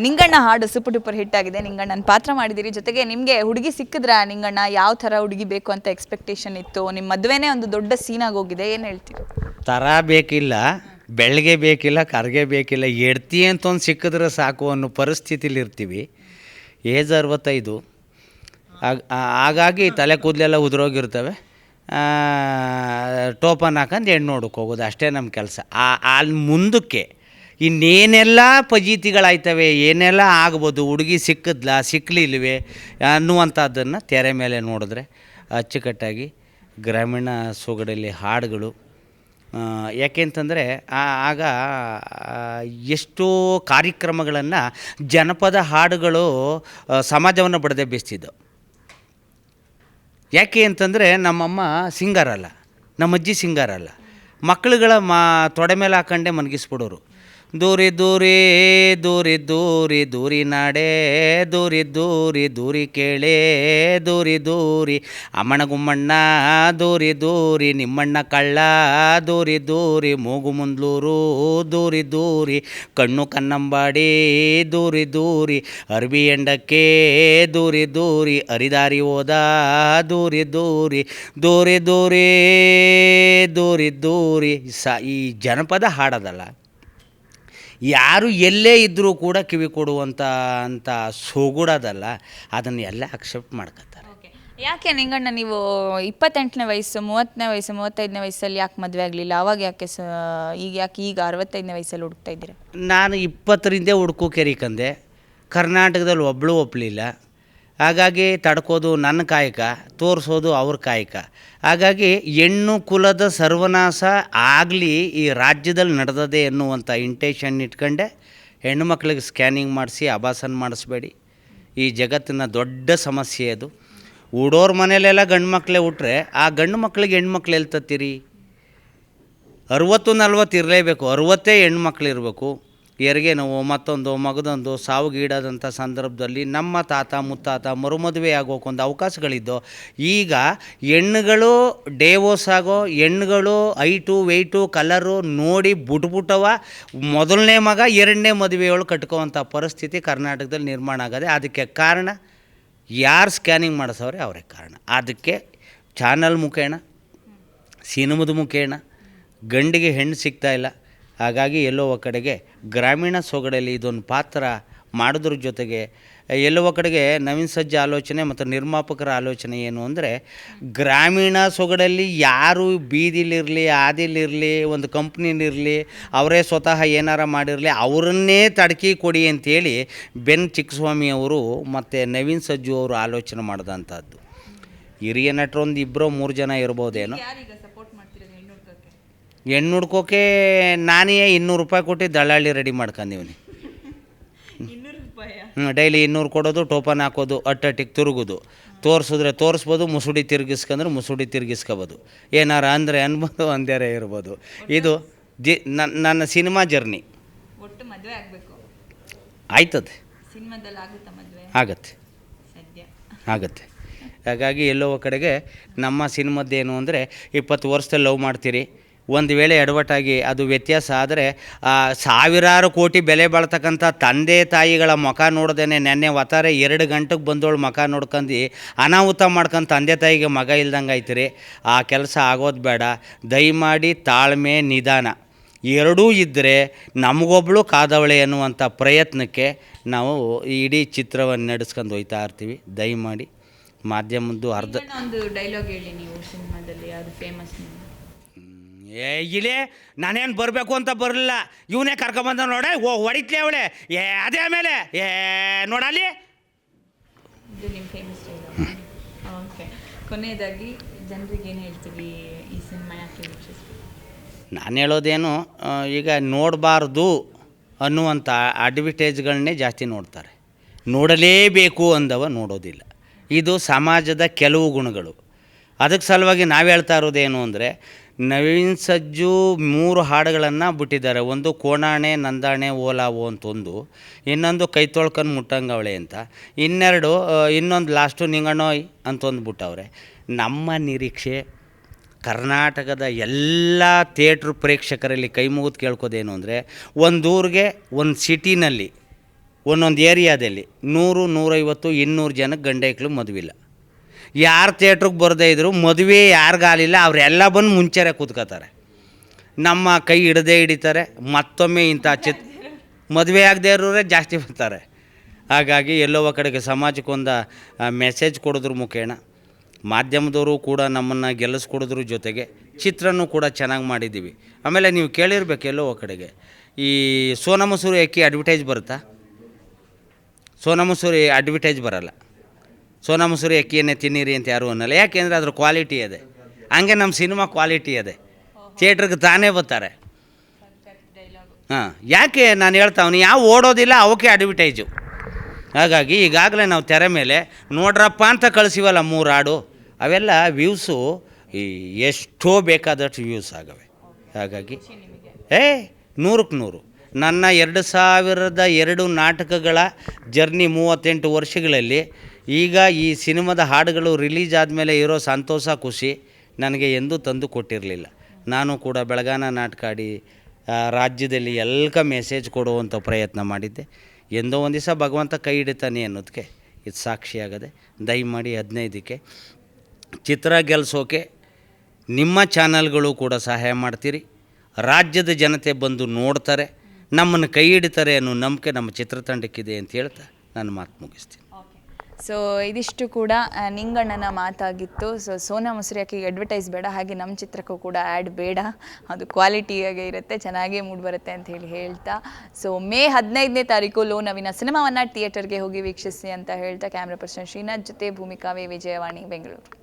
ನಿಂಗಣ್ಣ ಹಾಡು super duper hit ಆಗಿದೆ. ನಿಂಗಣ್ಣನ ಪಾತ್ರ ಮಾಡಿದಿರಿ. ಜೊತೆಗೆ ನಿಮಗೆ ಹುಡುಗಿ ಸಿಕ್ಕಿದ್ರಾ? ನಿಂಗಣ್ಣ ಯಾವ ಥರ ಹುಡುಗಿ ಬೇಕು ಅಂತ ಎಕ್ಸ್ಪೆಕ್ಟೇಷನ್ ಇತ್ತು? ನಿಮ್ಮ ಮದುವೆನೇ ಒಂದು ದೊಡ್ಡ ಸೀನಾಗಿ ಹೋಗಿದೆ, ಏನು ಹೇಳ್ತೀರಿ? ಥರ ಬೇಕಿಲ್ಲ, ಬೆಳಗ್ಗೆ ಬೇಕಿಲ್ಲ, ಕರ್ಗೆ ಬೇಕಿಲ್ಲ, ಎಡ್ತಿ ಅಂತ ಒಂದು ಸಿಕ್ಕಿದ್ರೆ ಸಾಕು ಅನ್ನೋ ಪರಿಸ್ಥಿತಿಲಿ ಇರ್ತೀವಿ. ಏಜ್ 65. ಹಾಗಾಗಿ ತಲೆ ಕೂದಲೆಲ್ಲ ಉದುರೋಗಿರ್ತವೆ. ಟೋಪನ್ ಹಾಕೊಂಡು ಹೆಣ್ಣು ನೋಡೋಕೆ ಹೋಗೋದು ಅಷ್ಟೇ ನಮ್ಮ ಕೆಲಸ. ಅಲ್ಲಿ ಮುಂದಕ್ಕೆ ಇನ್ನೇನೆಲ್ಲ ಫಜೀತಿಗಳಾಯ್ತವೆ, ಏನೆಲ್ಲ ಆಗ್ಬೋದು, ಹುಡುಗಿ ಸಿಕ್ಕಿದ್ಲಾ ಸಿಕ್ಕಲಿಲ್ವೇ ಅನ್ನುವಂಥದ್ದನ್ನು ತೆರೆ ಮೇಲೆ ನೋಡಿದ್ರೆ ಅಚ್ಚುಕಟ್ಟಾಗಿ ಗ್ರಾಮೀಣ ಸೊಗಡಲ್ಲಿ ಹಾಡುಗಳು. ಯಾಕೆಂತಂದರೆ ಆಗ ಎಷ್ಟೋ ಕಾರ್ಯಕ್ರಮಗಳನ್ನು ಜನಪದ ಹಾಡುಗಳು ಸಮಾಜವನ್ನು ಬಡದೆ ಬೇಯಿಸ್ತಿದ್ದವು. ಯಾಕೆ ಅಂತಂದರೆ ನಮ್ಮಮ್ಮ ಸಿಂಗರ್ ಅಲ್ಲ, ನಮ್ಮ ಅಜ್ಜಿ ಸಿಂಗರ್ ಅಲ್ಲ, ಮಕ್ಕಳುಗಳ ತೊಡೆ ಮೇಲೆ ಹಾಕೊಂಡೆ ಮನಗಿಸ್ಬಿಡೋರು. ದೂರಿ ದೂರಿ ದೂರಿ ದೂರಿ ದೂರಿ ನಾಡೆ ದೂರಿ ದೂರಿ ದೂರಿ ಕೇಳೆ ದೂರಿ ದೂರಿ ಅಮ್ಮಣ್ಣ ಗುಮ್ಮಣ್ಣ ದೂರಿ ದೂರಿ ನಿಮ್ಮಣ್ಣ ಕಳ್ಳ ದೂರಿ ದೂರಿ ಮೂಗು ಮುಂದ್ಲೂರು ದೂರಿ ದೂರಿ ಕಣ್ಣು ಕನ್ನಂಬಾಡಿ ದೂರಿ ದೂರಿ ಅರ್ಬಿ ಎಂಡಕ್ಕೆ ದೂರಿ ದೂರಿ ಅರಿದಾರಿ ಹೋದ ದೂರಿ ದೂರಿ ದೂರಿ ದೂರಿ ದೂರಿ ದೂರಿ ಈ ಜನಪದ ಹಾಡೋದಲ್ಲ, ಯಾರು ಎಲ್ಲೇ ಇದ್ದರೂ ಕೂಡ ಕಿವಿ ಕೊಡುವಂಥ ಸೊಗಡೋದಲ್ಲ, ಅದನ್ನು ಎಲ್ಲ ಅಕ್ಸೆಪ್ಟ್ ಮಾಡ್ಕೊತಾರೆ. ಯಾಕೆ ನಿಂಗಣ್ಣ ನೀವು 28ನೇ ವಯಸ್ಸು, 30ನೇ ವಯಸ್ಸು, 35ನೇ ವಯಸ್ಸಲ್ಲಿ ಯಾಕೆ ಮದುವೆ ಆಗಲಿಲ್ಲ? ಅವಾಗ ಯಾಕೆ ಈಗ 65ನೇ ವಯಸ್ಸಲ್ಲಿ ಹುಡುಕ್ತಾ ಇದ್ದೀರಾ? ನಾನು 20ರಿಂದ ಹುಡುಕು ಕೆರಿಕಂದೆ. ಕರ್ನಾಟಕದಲ್ಲಿ ಒಪ್ಪಲಿಲ್ಲ. ಹಾಗಾಗಿ ತಡ್ಕೋದು ನನ್ನ ಕಾಯಕ, ತೋರಿಸೋದು ಅವ್ರ ಕಾಯಕ. ಹಾಗಾಗಿ ಹೆಣ್ಣು ಕುಲದ ಸರ್ವನಾಶ ಆಗಲಿ ಈ ರಾಜ್ಯದಲ್ಲಿ ನಡೆದದೆ ಎನ್ನುವಂಥ ಇಂಟೆನ್ಷನ್ ಇಟ್ಕೊಂಡೆ ಹೆಣ್ಣು ಮಕ್ಕಳಿಗೆ ಸ್ಕ್ಯಾನಿಂಗ್ ಮಾಡಿಸಿ ಅಬಾಸನ್ ಮಾಡಿಸ್ಬೇಡಿ. ಈ ಜಗತ್ತಿನ ದೊಡ್ಡ ಸಮಸ್ಯೆ ಅದು. ಉಡೋರ ಮನೇಲೆಲ್ಲ ಗಂಡು ಮಕ್ಕಳೇ ಹುಟ್ರೆ ಆ ಗಂಡು ಮಕ್ಕಳಿಗೆ ಹೆಣ್ಮಕ್ಳು ಎಲ್ಲಿ ತತ್ತೀರಿ? 60-40 ಇರಲೇಬೇಕು, 60 ಹೆಣ್ಮಕ್ಳು ಇರಬೇಕು. ಹೆರಿಗೆ ನೋವು, ಮತ್ತೊಂದು ಮಗದೊಂದು ಸಾವಿಗೀಡಾದಂಥ ಸಂದರ್ಭದಲ್ಲಿ ನಮ್ಮ ತಾತ ಮುತ್ತಾತ ಮರುಮದುವೆ ಆಗೋಕೆ ಒಂದು ಅವಕಾಶಗಳಿದ್ದು, ಈಗ ಹೆಣ್ಣುಗಳು ಡೇವೋಸ್ ಆಗೋ ಹೆಣ್ಣುಗಳು ಹೈಟು ವೆಯ್ಟು ಕಲರು ನೋಡಿ ಬಿಟ್ಬಿಟ್ಟವ. ಮೊದಲನೇ ಮಗ 2ನೇ ಮದುವೆಯೊಳು ಕಟ್ಕೋವಂಥ ಪರಿಸ್ಥಿತಿ ಕರ್ನಾಟಕದಲ್ಲಿ ನಿರ್ಮಾಣ ಆಗದೆ. ಅದಕ್ಕೆ ಕಾರಣ ಯಾರು ಸ್ಕ್ಯಾನಿಂಗ್ ಮಾಡಿಸೋರೆ ಅವರೇ ಕಾರಣ. ಅದಕ್ಕೆ ಚಾನಲ್ ಮುಖೇಣ, ಸಿನಿಮದ ಮುಖೇಣ ಗಂಡಿಗೆ ಹೆಣ್ಣು ಸಿಗ್ತಾಯಿಲ್ಲ. ಹಾಗಾಗಿ ಎಲ್ಲೋ ಕಡೆಗೆ ಗ್ರಾಮೀಣ ಸೊಗಡಲ್ಲಿ ಇದೊಂದು ಪಾತ್ರ ಮಾಡೋದ್ರ ಜೊತೆಗೆ ಎಲ್ಲೋ ಕಡೆಗೆ ನವೀನ್ ಸಜ್ಜ ಆಲೋಚನೆ ಮತ್ತು ನಿರ್ಮಾಪಕರ ಆಲೋಚನೆ ಏನು ಅಂದರೆ, ಗ್ರಾಮೀಣ ಸೊಗಡಲ್ಲಿ ಯಾರು ಬೀದಿಲಿರಲಿ ಆದಿಲಿರಲಿ ಒಂದು ಕಂಪ್ನಿಲಿರಲಿ ಅವರೇ ಸ್ವತಃ ಏನಾರ ಮಾಡಿರಲಿ ಅವರನ್ನೇ ತಡ್ಕಿ ಕೊಡಿ ಅಂತೇಳಿ ಬೆನ್ ಚಿಕ್ಕಸ್ವಾಮಿಯವರು ಮತ್ತು ನವೀನ್ ಸಜ್ಜು ಅವರು ಆಲೋಚನೆ ಮಾಡಿದಂಥದ್ದು. ಹಿರಿಯ ನಟರೊಂದು 2-3 ಜನ ಇರ್ಬೋದೇನೋ. ಹೆಣ್ಣು ಹುಡ್ಕೋಕೆ ನಾನೇ 200 ರೂಪಾಯಿ ಕೊಟ್ಟು ದಳ್ಳಾಳಿ ರೆಡಿ ಮಾಡ್ಕೊಂಡಿವ್ನಿ. ಡೈಲಿ 200 ಕೊಡೋದು, ಟೋಪನ್ ಹಾಕೋದು, ಅಟ್ಟಟ್ಟಿಗೆ ತಿರುಗೋದು, ತೋರಿಸಿದ್ರೆ ತೋರಿಸ್ಬೋದು, ಮುಸುಡಿ ತಿರುಗಿಸ್ಕೊಂಡ್ರೆ ಮುಸುಡಿ ತಿರುಗಿಸ್ಕೋಬೋದು, ಏನಾರ ಅಂದರೆ ಅನ್ಬೋದು, ಅಂದ್ಯಾರ ಇರ್ಬೋದು. ಇದು ನನ್ನ ಸಿನಿಮಾ ಜರ್ನಿ. ಒಟ್ಟು ಮದುವೆ ಆಗಬೇಕು ಆಯ್ತದೆ, ಆಗತ್ತೆ. ಹಾಗಾಗಿ ಎಲ್ಲೋ ಕಡೆಗೆ ನಮ್ಮ ಸಿನಿಮಾದ್ದೇನು ಅಂದರೆ 20 ವರ್ಷದಲ್ಲಿ ಲವ್ ಮಾಡ್ತೀರಿ, ಒಂದು ವೇಳೆ ಎಡವಟ್ಟಾಗಿ ಅದು ವ್ಯತ್ಯಾಸ ಆದರೆ ಸಾವಿರಾರು ಕೋಟಿ ಬೆಲೆ ಬಾಳ್ತಕ್ಕಂಥ ತಂದೆ ತಾಯಿಗಳ ಮುಖ ನೋಡ್ದೇನೆ ನೆನ್ನೆ ಒತ್ತಾರೆ 2 ಗಂಟೆಗೆ ಬಂದೋಳು ಮುಖ ನೋಡ್ಕೊಂಡು ಅನಾಹುತ ಮಾಡ್ಕೊಂಡು ತಂದೆ ತಾಯಿಗೆ ಮಗ ಇಲ್ದಂಗೆ ಆಯ್ತಿರಿ. ಆ ಕೆಲಸ ಆಗೋದು ಬೇಡ. ದಯಮಾಡಿ ತಾಳ್ಮೆ, ನಿಧಾನ ಎರಡೂ ಇದ್ದರೆ ನಮಗೊಬ್ಬಳು ಕಾದವಳೆ ಅನ್ನುವಂಥ ಪ್ರಯತ್ನಕ್ಕೆ ನಾವು ಇಡೀ ಚಿತ್ರವನ್ನು ನಡೆಸ್ಕೊಂಡು ಹೋಗ್ತಾ ಇರ್ತೀವಿ. ದಯಮಾಡಿ ಮಾಧ್ಯಮದ್ದು ಒಂದು ಡೈಲಾಗ್ ಹೇಳಿ ನೀವು ಸಿನಿಮಾದಲ್ಲಿ, ಅದು ಫೇಮಸ್. ಇಲ್ಲೇ ನಾನೇನು ಬರಬೇಕು ಅಂತ ಬರಲಿಲ್ಲ, ಇವನೇ ಕರ್ಕೊಂಬಂದ ನೋಡೆ ಹೊಡಿತ್ಲೆ ಅವಳೆ ಅದೇ ಆಮೇಲೆ ನೋಡಲ್ಲಿ. ಇದು ನಿಮ್ಮ ಫೇಮಸ್ ಡೈಲಾಗ್. ಓಕೆ, ಕೊನೆಯದಾಗಿ ಜನರಿಗೆ ಏನು ಹೇಳ್ತೀವಿ ಈ ಸಿನಿಮಾ ಯಾಕೆ ವೀಕ್ಷಿಸ್ಬೇಕು? ನಾನು ಹೇಳೋದೇನು, ಈಗ ನೋಡಬಾರ್ದು ಅನ್ನುವಂಥ ಅಡ್ವರ್ಟೈಸ್ಗಳನ್ನೇ ಜಾಸ್ತಿ ನೋಡ್ತಾರೆ. ನೋಡಲೇಬೇಕು ಅಂದವ ನೋಡೋದಿಲ್ಲ. ಇದು ಸಮಾಜದ ಕೆಲವು ಗುಣಗಳು. ಅದಕ್ಕೆ ಸಲುವಾಗಿ ನಾವು ಹೇಳ್ತಾ ಇರೋದೇನು ಅಂದರೆ, ನವೀನ್ ಸಜ್ಜು 3 ಹಾಡುಗಳನ್ನು ಬಿಟ್ಟಿದ್ದಾರೆ. ಒಂದು ಕೋಣಾಣೆ ನಂದಾಣೆ ಓಲಾವು ಅಂತ ಒಂದು, ಇನ್ನೊಂದು ಕೈ ತೊಳ್ಕೊಂಡು ಮುಟ್ಟಂಗವಳೆ ಅಂತ, ಇನ್ನೊಂದು ಲಾಸ್ಟು ನಿಂಗಣ್ಣೋಯ್ ಅಂತ ಒಂದು ಬಿಟ್ಟವ್ರೆ. ನಮ್ಮ ನಿರೀಕ್ಷೆ ಕರ್ನಾಟಕದ ಎಲ್ಲ ಥಿಯೇಟ್ರ್ ಪ್ರೇಕ್ಷಕರಲ್ಲಿ ಕೈ ಮುಗಿದು ಕೇಳ್ಕೋದೇನು ಅಂದರೆ, ಒಂದು ಊರಿಗೆ ಒಂದು ಸಿಟಿನಲ್ಲಿ ಒಂದೊಂದು ಏರಿಯಾದಲ್ಲಿ 100, 150, 200 ಜನಕ್ಕೆ ಗಂಡ ಹೆಕ್ಳು ಮದುವಿಲ್ಲ. ಯಾರು ಥಿಯೇಟ್ರಿಗೆ ಬರದೇ ಇದ್ದರು ಮದುವೆ ಯಾರಿಗಾಲಿಲ್ಲ ಅವರೆಲ್ಲ ಬಂದು ಮುಂಚೆರೆ ಕೂತ್ಕೋತಾರೆ. ನಮ್ಮ ಕೈ ಹಿಡಿತಾರೆ. ಮತ್ತೊಮ್ಮೆ ಇಂಥ ಮದುವೆ ಆಗದೆ ಇರೋರೇ ಜಾಸ್ತಿ ಬರ್ತಾರೆ. ಹಾಗಾಗಿ ಎಲ್ಲೋ ಕಡೆಗೆ ಸಮಾಜಕ್ಕೊಂದು ಮೆಸೇಜ್ ಕೊಡೋದ್ರ ಮುಖೇನ ಮಾಧ್ಯಮದವರು ಕೂಡ ನಮ್ಮನ್ನು ಗೆಲ್ಲಿಸ್ಕೊಡೋದ್ರ ಜೊತೆಗೆ ಚಿತ್ರನೂ ಕೂಡ ಚೆನ್ನಾಗಿ ಮಾಡಿದ್ದೀವಿ. ಆಮೇಲೆ ನೀವು ಕೇಳಿರ್ಬೇಕು ಎಲ್ಲೋ ಕಡೆಗೆ ಈ ಸೋನಾ ಮಸೂರಿ ಅಕ್ಕಿ ಅಡ್ವರ್ಟೈಸ್ ಬರುತ್ತಾ? ಸೋನಾ ಮಸೂರಿ ಅಡ್ವರ್ಟೈಸ್ ಬರೋಲ್ಲ. ಸೋನಾ ಮಸೂರಿ ಅಕ್ಕಿಯನ್ನೇ ತಿನ್ನಿರಿ ಅಂತ ಯಾರೂ ಅನ್ನಲ್ಲ. ಯಾಕೆಂದರೆ ಅದ್ರ ಕ್ವಾಲಿಟಿ ಇದೆ. ಹಂಗೆ ನಮ್ಮ ಸಿನಿಮಾ ಕ್ವಾಲಿಟಿ ಇದೆ. ಥಿಯೇಟ್ರಿಗೆ ತಾನೇ ಬರ್ತಾರೆ. ಹಾಂ, ಯಾಕೆ ನಾನು ಹೇಳ್ತಾವನಿ ಯಾವ ಓಡೋದಿಲ್ಲ ಅವಕ್ಕೆ ಅಡ್ವರ್ಟೈಸು. ಹಾಗಾಗಿ ಈಗಾಗಲೇ ನಾವು ತೆರೆ ಮೇಲೆ ನೋಡ್ರಪ್ಪ ಅಂತ ಕಳಿಸಿವಲ್ಲ 3 ಹಾಡು, ಅವೆಲ್ಲ ವ್ಯೂಸು ಎಷ್ಟೋ ಬೇಕಾದಷ್ಟು ವ್ಯೂಸ್ ಆಗವೆ. ಹಾಗಾಗಿ 100ಕ್ಕೆ 100 ನನ್ನ 2002 ನಾಟಕಗಳ ಜರ್ನಿ 38 ವರ್ಷಗಳಲ್ಲಿ ಈಗ ಈ ಸಿನಿಮಾದ ಹಾಡುಗಳು ರಿಲೀಸ್ ಆದಮೇಲೆ ಇರೋ ಸಂತೋಷ ಖುಷಿ ನನಗೆ ಎಂದೂ ತಂದು ಕೊಟ್ಟಿರಲಿಲ್ಲ. ನಾನು ಕೂಡ ಬೆಳಗಾನ ನಾಟಕ ಆಡಿ ರಾಜ್ಯದಲ್ಲಿ ಎಲ್ಕ ಮೆಸೇಜ್ ಕೊಡುವಂಥ ಪ್ರಯತ್ನ ಮಾಡಿದ್ದೆ. ಎಂದೋ ಒಂದು ದಿವಸ ಭಗವಂತ ಕೈ ಹಿಡಿತಾನೆ ಅನ್ನೋದಕ್ಕೆ ಇದು ಸಾಕ್ಷಿಯಾಗದೆ. ದಯಮಾಡಿ 15ಕ್ಕೆ ಚಿತ್ರ ಗೆಲ್ಲಿಸೋಕೆ ನಿಮ್ಮ ಚಾನಲ್ಗಳು ಕೂಡ ಸಹಾಯ ಮಾಡ್ತೀರಿ. ರಾಜ್ಯದ ಜನತೆ ಬಂದು ನೋಡ್ತಾರೆ, ನಮ್ಮನ್ನು ಕೈ ಹಿಡಿತಾರೆ ಅನ್ನೋ ನಂಬಿಕೆ ನಮ್ಮ ಚಿತ್ರತಂಡಕ್ಕಿದೆ ಅಂತ ಹೇಳ್ತಾ ನಾನು ಮಾತು ಮುಗಿಸ್ತೀನಿ. ಸೊ ಇದಿಷ್ಟು ಕೂಡ ನಿಂಗಣ್ಣನ ಮಾತಾಗಿತ್ತು. ಸೊ ಸೋನಾ ಮಸೂರಿ ಅಕ್ಕಿಗೆ ಅಡ್ವರ್ಟೈಸ್ ಬೇಡ, ಹಾಗೆ ನಮ್ಮ ಚಿತ್ರಕ್ಕೂ ಕೂಡ ಆ್ಯಡ್ ಬೇಡ, ಅದು ಕ್ವಾಲಿಟಿಯಾಗೆ ಇರುತ್ತೆ, ಚೆನ್ನಾಗೇ ಮೂಡ್ ಬರುತ್ತೆ ಅಂತ ಹೇಳ್ತಾ, ಸೊ ಮೇ 15ನೇ ತಾರೀಕು ಲೋನವಿನ ಸಿನಿಮಾವನ್ನು ಥಿಯೇಟರ್ಗೆ ಹೋಗಿ ವೀಕ್ಷಿಸಿ ಅಂತ ಹೇಳ್ತಾ ಕ್ಯಾಮ್ರಾ ಪರ್ಸನ್ ಶ್ರೀನಾಥ್ ಜೊತೆ ಭೂಮಿಕಾ ವಿ, ವಿಜಯವಾಣಿ, ಬೆಂಗಳೂರು.